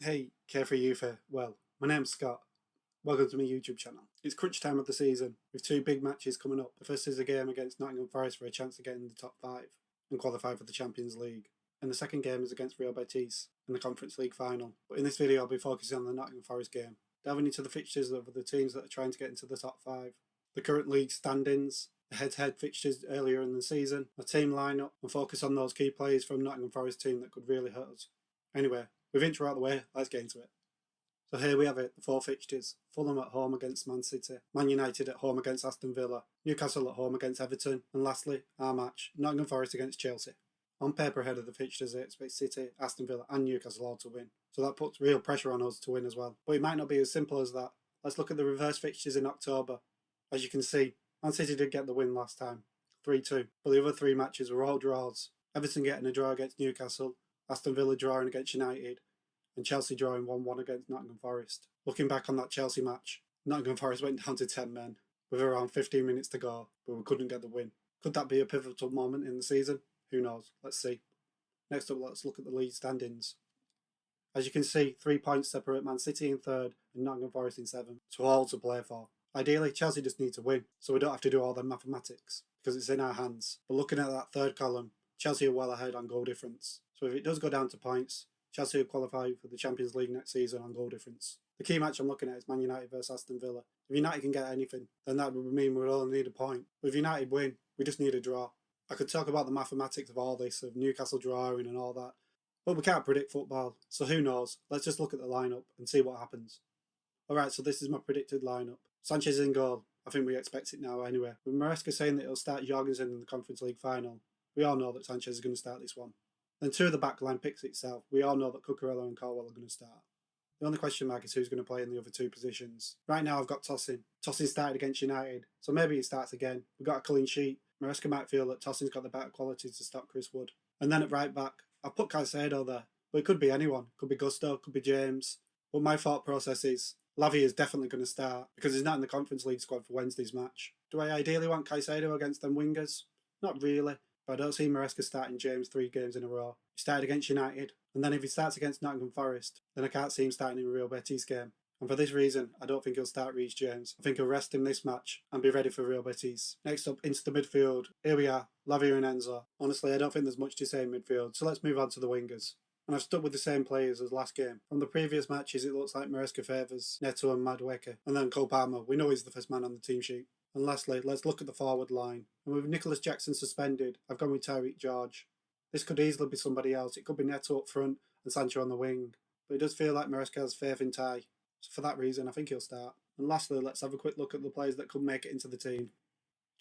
Hey, CarefreeYouth here. Well, my name's Scott. Welcome to my YouTube channel. It's crunch time of the season, with two big matches coming up. The first is a game against Nottingham Forest for a chance to get in the top 5 and qualify for the Champions League. And the second game is against Real Betis in the Conference League final. But in this video I'll be focusing on the Nottingham Forest game, delving into the fixtures of the teams that are trying to get into the top 5, the current league standings, the head-to-head fixtures earlier in the season, the team lineup, and focus on those key players from Nottingham Forest team that could really hurt us. Anyway, with intro out of the way, let's get into it. So here we have it, the 4 fixtures. Fulham at home against Man City, Man United at home against Aston Villa, Newcastle at home against Everton, and lastly, our match, Nottingham Forest against Chelsea. On paper ahead of the fixtures, I expect City, Aston Villa and Newcastle all to win. So that puts real pressure on us to win as well. But it might not be as simple as that. Let's look at the reverse fixtures in October. As you can see, Man City did get the win last time, 3-2. But the other 3 matches were all draws. Everton getting a draw against Newcastle, Aston Villa drawing against United, and Chelsea drawing 1-1 against Nottingham Forest. Looking back on that Chelsea match, Nottingham Forest went down to 10 men with around 15 minutes to go, but we couldn't get the win. Could that be a pivotal moment in the season? Who knows? Let's see. Next up, let's look at the league standings. As you can see, 3 points separate Man City in 3rd and Nottingham Forest in 7th, so all to play for. Ideally, Chelsea just need to win, so we don't have to do all the mathematics, because it's in our hands. But looking at that 3rd column, Chelsea are well ahead on goal difference. So if it does go down to points, Chelsea will qualify for the Champions League next season on goal difference. The key match I'm looking at is Man United versus Aston Villa. If United can get anything, then that would mean we'll only need a point. But if United win, we just need a draw. I could talk about the mathematics of all this, of Newcastle drawing and all that, but we can't predict football, so who knows? Let's just look at the lineup and see what happens. Alright, so this is my predicted lineup. Sanchez in goal. I think we expect it now anyway. With Maresca saying that he'll start Jorgensen in the Conference League final, we all know that Sanchez is going to start this one. Then 2 of the back line picks itself. We all know that Cucurella and Colwell are going to start. The only question mark is who's going to play in the other 2 positions. Right now I've got Tosin. Tosin started against United, so maybe he starts again. We've got a clean sheet. Maresca might feel that Tosin's got the better qualities to stop Chris Wood. And then at right back, I've put Caicedo there, but it could be anyone. Could be Gusto, could be James. But my thought process is, Lavia is definitely going to start, because he's not in the Conference League squad for Wednesday's match. Do I ideally want Caicedo against them wingers? Not really. But I don't see Maresca starting James 3 games in a row. He started against United, and then if he starts against Nottingham Forest, then I can't see him starting in a Real Betis game. And for this reason, I don't think he'll start Reece James. I think he'll rest him this match and be ready for Real Betis. Next up, into the midfield. Here we are, Lavia and Enzo. Honestly, I don't think there's much to say in midfield, so let's move on to the wingers. And I've stuck with the same players as last game. From the previous matches, it looks like Maresca favours Neto and Madueke, and then Cobham. We know he's the first man on the team sheet. And lastly, let's look at the forward line. And with Nicholas Jackson suspended, I've gone with Tyreek George. This could easily be somebody else. It could be Neto up front and Sancho on the wing. But it does feel like Maresca has faith in Ty. So for that reason, I think he'll start. And lastly, let's have a quick look at the players that could make it into the team.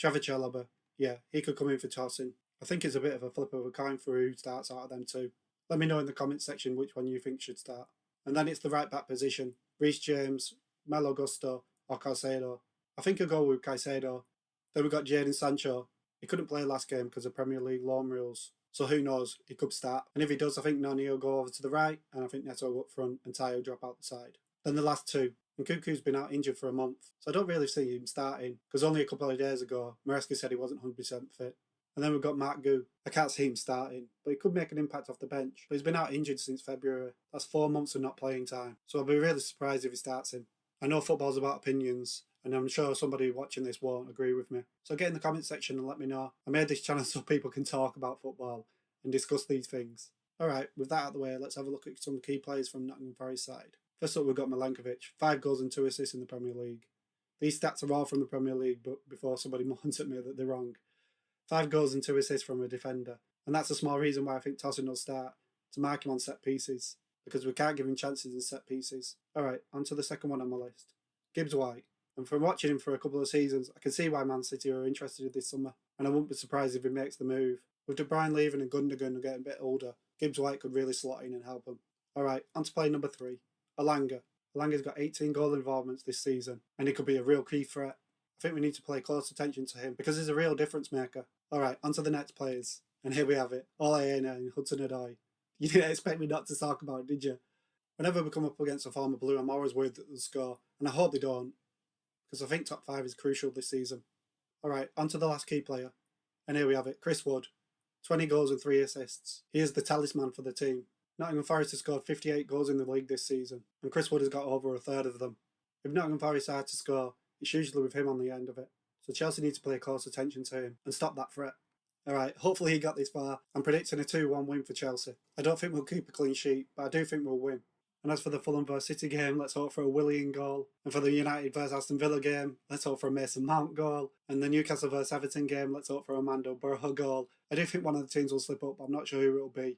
Trevor Chalobah. Yeah, he could come in for Tosin. I think it's a bit of a flip of a coin for who starts out of them 2. Let me know in the comments section which one you think should start. And then it's the right back position. Reece James, Malo Gusto or Caicedo. I think I'll go with Caicedo. Then we've got Jadon Sancho. He couldn't play last game because of Premier League loan rules. So who knows, he could start. And if he does, I think Noni will go over to the right, and I think Neto will go up front and Ty will drop out the side. Then the last 2. And Cuckoo's been out injured for a month, so I don't really see him starting, because only a couple of days ago, Maresca said he wasn't 100% fit. And then we've got Mark Gu. I can't see him starting, but he could make an impact off the bench. But he's been out injured since February. That's 4 months of not playing time. So I'll be really surprised if he starts him. I know football's about opinions, and I'm sure somebody watching this won't agree with me. So get in the comment section and let me know. I made this channel so people can talk about football and discuss these things. Alright, with that out of the way, let's have a look at some key players from Nottingham Forest side. First up, we've got Milankovic, 5 goals and 2 assists in the Premier League. These stats are all from the Premier League, but before somebody moans at me that they're wrong. 5 goals and 2 assists from a defender. And that's a small reason why I think Tosin will start, to mark him on set pieces, because we can't give him chances in set pieces. Alright, on to the second one on my list. Gibbs White. And from watching him for a couple of seasons, I can see why Man City are interested this summer, and I wouldn't be surprised if he makes the move. With De Bruyne leaving and Gundogan getting a bit older, Gibbs White could really slot in and help him. Alright, on to play number 3. Alanga. Alanga's got 18 goal involvements this season, and he could be a real key threat. I think we need to pay close attention to him, because he's a real difference maker. Alright, on to the next players. And here we have it. Ole Aina and Hudson-Odoi. You didn't expect me not to talk about it, did you? Whenever we come up against a former Blue, I'm always worried that they'll score, and I hope they don't, because I think top 5 is crucial this season. Alright, on to the last key player. And here we have it, Chris Wood. 20 goals and 3 assists. He is the talisman for the team. Nottingham Forest has scored 58 goals in the league this season, and Chris Wood has got over a third of them. If Nottingham Forest are to score, it's usually with him on the end of it. So Chelsea need to pay close attention to him and stop that threat. Alright, hopefully he got this far. I'm predicting a 2-1 win for Chelsea. I don't think we'll keep a clean sheet, but I do think we'll win. And as for the Fulham vs City game, let's hope for a Willian goal. And for the United vs Aston Villa game, let's hope for a Mason Mount goal. And the Newcastle vs Everton game, let's hope for a Mando Burrow goal. I do think one of the teams will slip up, but I'm not sure who it will be.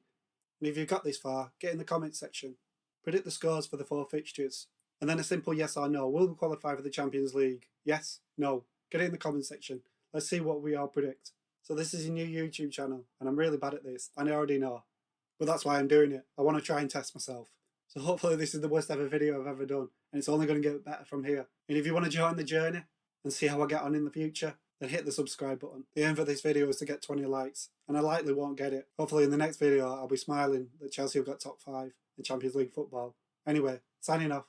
And if you've got this far, get in the comments section. Predict the scores for the 4 fixtures. And then a simple yes or no. Will we qualify for the Champions League? Yes? No? Get it in the comment section. Let's see what we all predict. So this is a new YouTube channel, and I'm really bad at this, and I already know. But that's why I'm doing it. I want to try and test myself. So hopefully this is the worst ever video I've ever done, and it's only going to get better from here. And if you want to join the journey and see how I get on in the future, then hit the subscribe button. The aim for this video is to get 20 likes, and I likely won't get it. Hopefully in the next video I'll be smiling that Chelsea have got top 5 in Champions League football. Anyway, signing off.